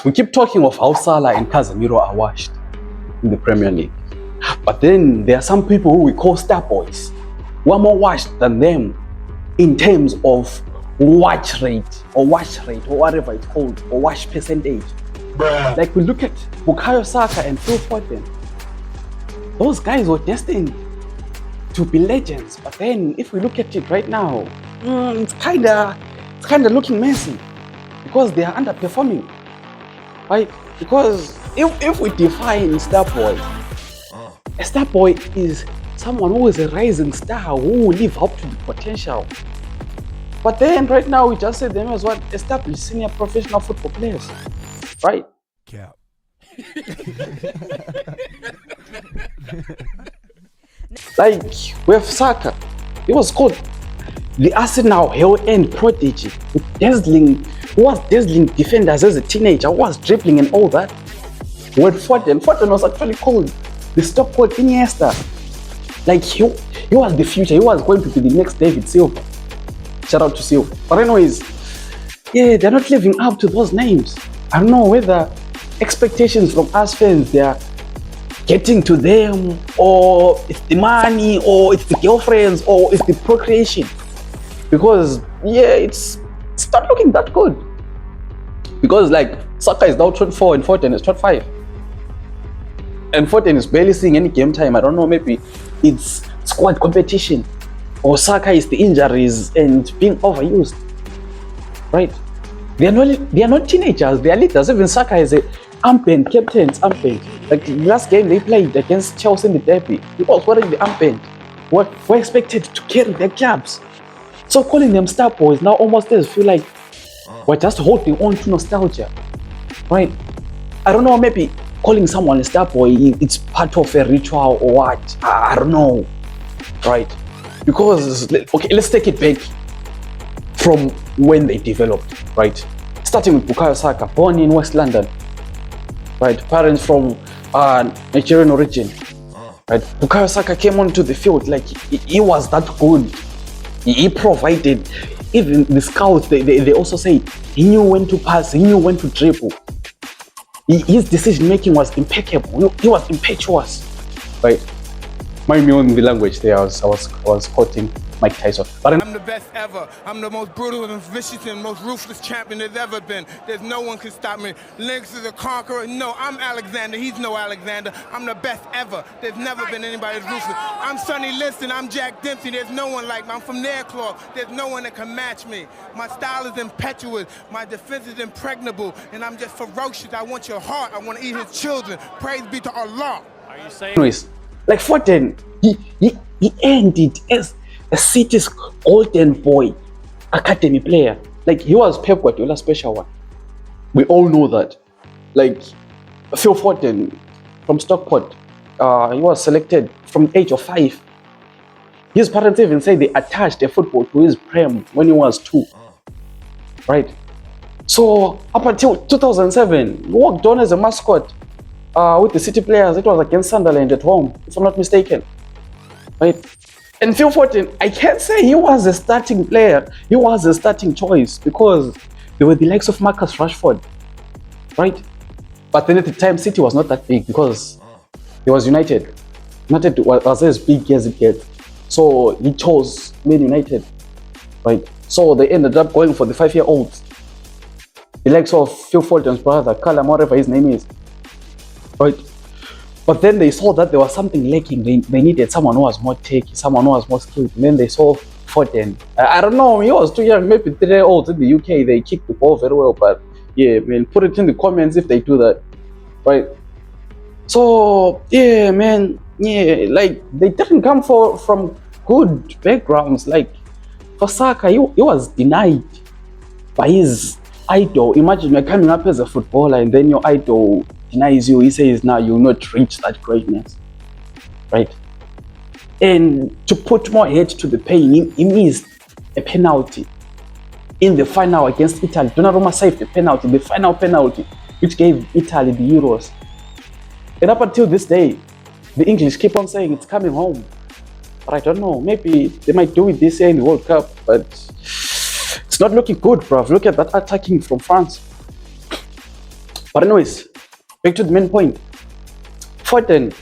We keep talking of how Salah and Casemiro are washed in the Premier League. But then there are some people who we call Starboys who are more washed than them in terms of watch rate or whatever it's called, or watch percentage. Bruh. Like we look at Bukayo Saka and Phil Foden. Those guys were destined to be legends. But then if we look at it right now, it's kinda looking messy because they are underperforming. Right? Because if we define Starboy, a Starboy is someone who is a rising star who will live up to the potential. But then right now we just say them as what established senior professional football players. Right? Cap. Like we have Saka. He was called the Arsenal hell-end prodigy with dazzling defenders as a teenager, who was dribbling and all that. With Foden was actually called the stop-called Iniesta. Like he was the future. He was going to be the next David Silva. Shout out to Silva. But anyways, yeah, they're not living up to those names. I don't know whether expectations from us fans, they are getting to them, or it's the money, or it's the girlfriends, or it's the procreation. Because yeah, it's not looking that good. Because like Saka is now 24 and Foden is 25. And Foden is barely seeing any game time. I don't know, maybe it's squad competition, or Saka is the injuries and being overused. Right? They are not teenagers, they are leaders. Even Saka is a armband, captain's armband. Like last game they played against Chelsea in the derby, he was wearing the armband. Were expected to carry their clubs. So calling them Starboys now almost does feel like we're just holding on to nostalgia. Right? I don't know, maybe calling someone a Starboy, it's part of a ritual or what? I don't know. Right? Because, okay, let's take it back from when they developed, right? Starting with Bukayo Saka, born in West London, right? Parents from Nigerian origin, right? Bukayo Saka came onto the field like he was that good. He provided. Even the scouts, they also say he knew when to pass, he knew when to dribble. His decision making was impeccable. He was impetuous, right? Mind me on the language there, I was quoting Mike Tyson. But I'm the best ever. I'm the most brutal and vicious and most ruthless champion there's ever been. There's no one can stop me. Lynx is a conqueror. No, I'm Alexander. He's no Alexander. I'm the best ever. There's never been anybody as ruthless. I'm Sonny Liston. I'm Jack Dempsey. There's no one like me. I'm from Nairclaw. There's no one that can match me. My style is impetuous. My defense is impregnable. And I'm just ferocious. I want your heart. I want to eat his children. Praise be to Allah. Are you saying? Anyways, like Foden, he ended as a City's golden boy academy player. Like he was Pep Guardiola's special one. We all know that. Like Phil Foden from Stockport, he was selected from the age of 5. His parents even say they attached a football to his prem when he was 2. Right? So up until 2007, he worked on as a mascot with the City players. It was against Sunderland at home, if I'm not mistaken. Right? And Phil Foden, I can't say he was a starting player. He was a starting choice because they were the likes of Marcus Rashford. Right? But then at the time, City was not that big because he was United. United was as big as it gets. So he chose Man United. Right? So they ended up going for the 5-year-olds. The likes of Phil Foden's brother, Callum, whatever his name is. Right? But then they saw that there was something lacking. They needed someone who was more techy, someone who was more skilled. And then they saw Foden. I don't know, he was too young. Maybe 3-year-olds in the UK, they kick the ball very well. But yeah, man, put it in the comments if they do that. Right? So, yeah, man. Yeah, like, they didn't come from good backgrounds. Like, for Saka, he was denied by his idol. Imagine you're coming up as a footballer and then your idol denies you. He says, now you'll not reach that greatness. Right? And to put more head to the pain, he missed a penalty in the final against Italy. Donnarumma saved the penalty, the final penalty, which gave Italy the Euros. And up until this day, the English keep on saying it's coming home. But I don't know, maybe they might do it this year in the World Cup, but it's not looking good, bruv. Look at that attacking from France. But anyways, back to the main point. Foden,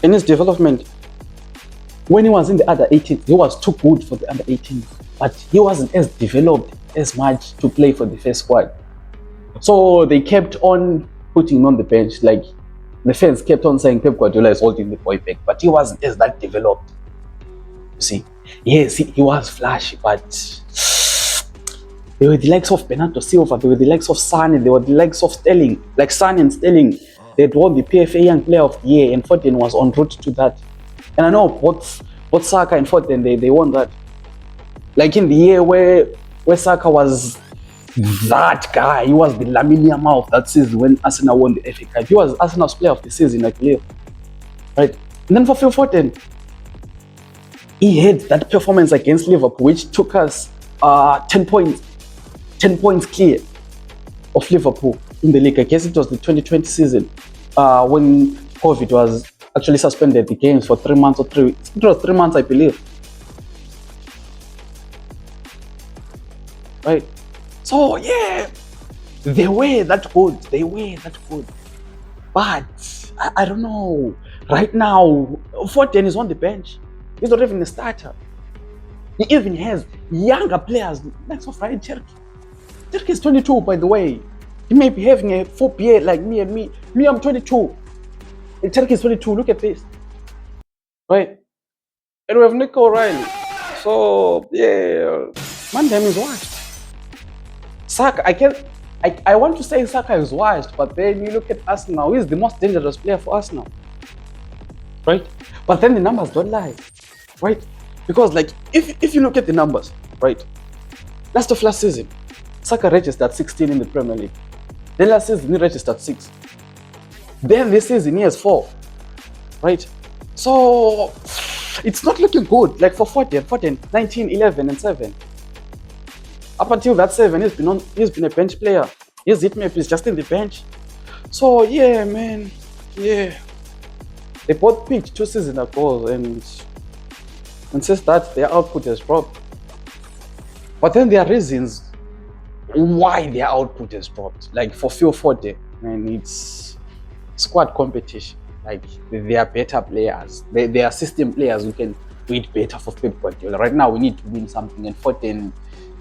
in his development, when he was in the under 18s, he was too good for the under 18s, but he wasn't as developed as much to play for the first squad. So they kept on putting him on the bench. Like the fans kept on saying Pep Guardiola is holding the boy back, but he wasn't as that developed. You see, yes, he was flashy, but they were the likes of Bernardo Silva, they were the likes of Sane, they were the likes of Sterling, like Sane and Sterling. They'd won the PFA Young Player of the Year, and Foden was en route to that. And I know both Saka and Foden, they won that. Like in the year where Saka was that guy, he was the Lamine Yamal of that season when Arsenal won the FA Cup. He was Arsenal's player of the season, I believe. Right? And then for Phil Foden, he had that performance against Liverpool, which took us 10 points clear of Liverpool in the league. I guess it was the 2020 season when COVID was actually suspended the games for 3 months or 3 weeks. It was 3 months, I believe. Right? So, yeah, they were that good. But, I don't know. Right now, Foden is on the bench. He's not even a starter. He even has younger players, like Ryan Cherki. Cherki is 22, by the way. He may be having a 4PA like me and me. Me, I'm 22. And Cherki is 22. Look at this. Right? And we have Nico O'Reilly. So, yeah, my name is washed. Saka, I want to say Saka is washed, but then you look at Arsenal, he's the most dangerous player for Arsenal. Right? But then the numbers don't lie. Right? Because like if you look at the numbers, right? Last season, Saka registered 16 in the Premier League. Then last season he registered 6. Then this season he has 4. Right? So it's not looking good. Like for Foden 19, 11, and 7. Up until that 7, he's been a bench player. His hit map is just in the bench. So yeah, man. Yeah. They both peaked 2 seasons ago, and since that their output has dropped. But then there are reasons why their output has dropped. Like for Phil Foden, man, it's squad competition. Like they are better players. They are system players who can do it better for Pep Guardiola. Right now we need to win something, and Foden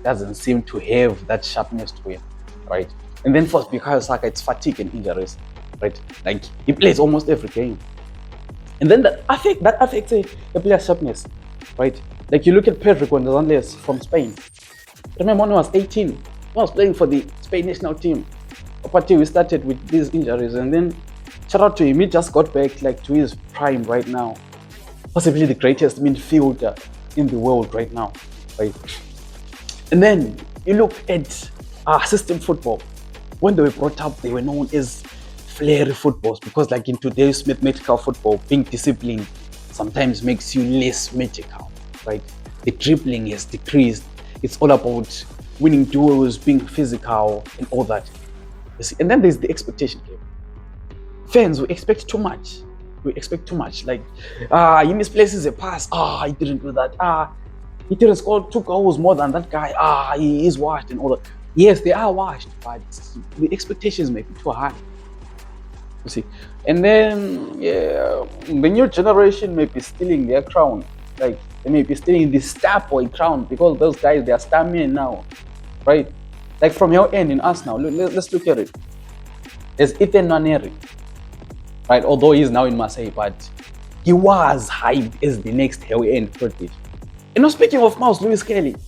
doesn't seem to have that sharpness to him, right? And then for Bukayo Saka, it's fatigue and injuries, right? Like he plays almost every game, and then that affects the player's sharpness, right? Like you look at Pedro Gonzalez from Spain. Remember when he was 18, he was playing for the Spain national team. Up until we started with these injuries, and then shout out to him, he just got back like to his prime right now. Possibly the greatest midfielder in the world right now, right? And then you look at system football. When they were brought up, they were known as flary footballs because like in today's mathematical football, being disciplined sometimes makes you less magical, right? The dribbling has decreased. It's all about winning duels, being physical, and all that. You see? And then there's the expectation game. Fans, we expect too much. Like, he misplaces a pass. He didn't do that. He didn't score 2 goals more than that guy. He is washed and all that. Yes, they are washed, but the expectations may be too high. You see? And then, yeah, the new generation may be stealing their crown. Like, they may be stealing the Starboy crown because those guys, they are star men now, right? Like from your end in us now, let's look at it. There's Ethan Nwaneri, right? Although he's now in Marseille, but he was hyped as the next heavy-end prodigy. You know, speaking of Miles Lewis Kelly, do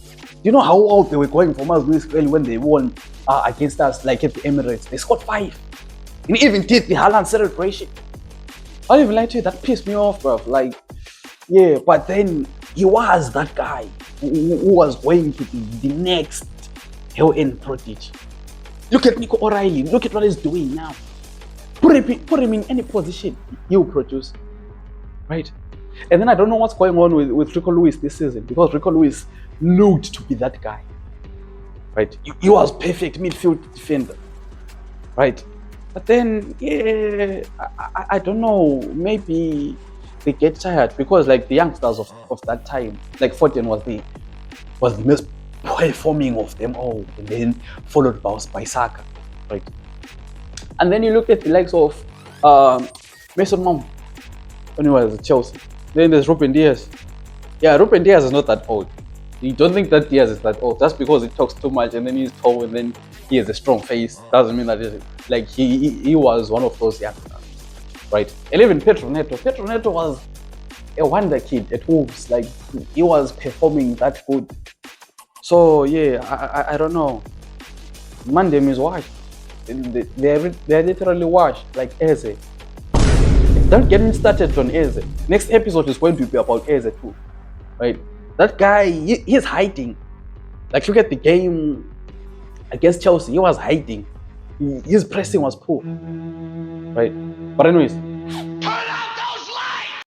you know how old they were going for Miles Lewis Kelly when they won against us, like at the Emirates? They scored 5. And he even did the Haaland celebration. I don't even lie to you, that pissed me off, bro. Like, yeah, but then he was that guy who was going to be the next hell-end prodigy. Look at Nico O'Reilly. Look at what he's doing now. Put him in any position, he'll produce, right? And then I don't know what's going on with Rico Lewis this season because Rico Lewis looked to be that guy, right? He was perfect midfield defender, right? But then, yeah, I don't know, maybe they get tired because like the youngsters of that time, like Foden was the most performing of them all, and then followed by Saka, right? And then you look at the likes of Mason Mount when he was at Chelsea. Then there's Ruben Diaz. Yeah, Ruben Diaz is not that old. You don't think that Diaz is that old just because he talks too much and then he's tall and then he has a strong face doesn't mean that like he was one of those young guys, right? And even Pedro Neto was a wonder kid at Wolves. Like he was performing that good. So yeah, I don't know. Mandem is washed. They're literally washed like Eze. Don't get me started on Eze. Next episode is going to be about Eze too, right? That guy, he's hiding. Like look at the game against Chelsea. He was hiding. His pressing was poor, right? But anyways,